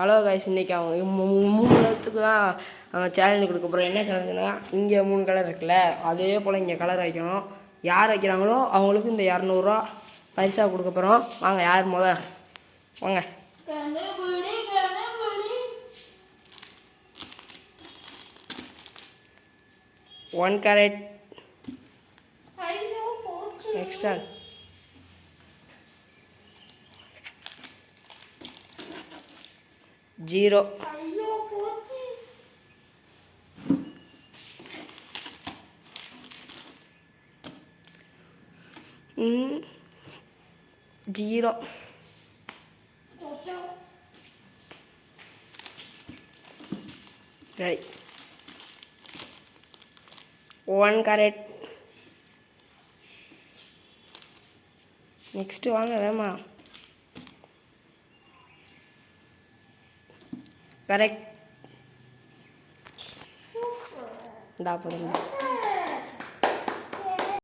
Hello guys, இன்றைக்கி அவங்க 3 கலருக்கு தான் சேலஞ்சு கொடுக்க போகிறோம். என்ன சேலஞ்சுனா, இங்கே 3 கலர் இருக்குல்ல, அதே போல் இங்கே கலர் வைக்கணும். யார் வைக்கிறாங்களோ அவங்களுக்கு இந்த 200 பரிசாக கொடுக்க போகிறோம். வாங்க, யார் வாங்க. 1 carat extra 0 0 right 1 carat next வாங்க வேமா கரெக்ட். இந்தா போதும்.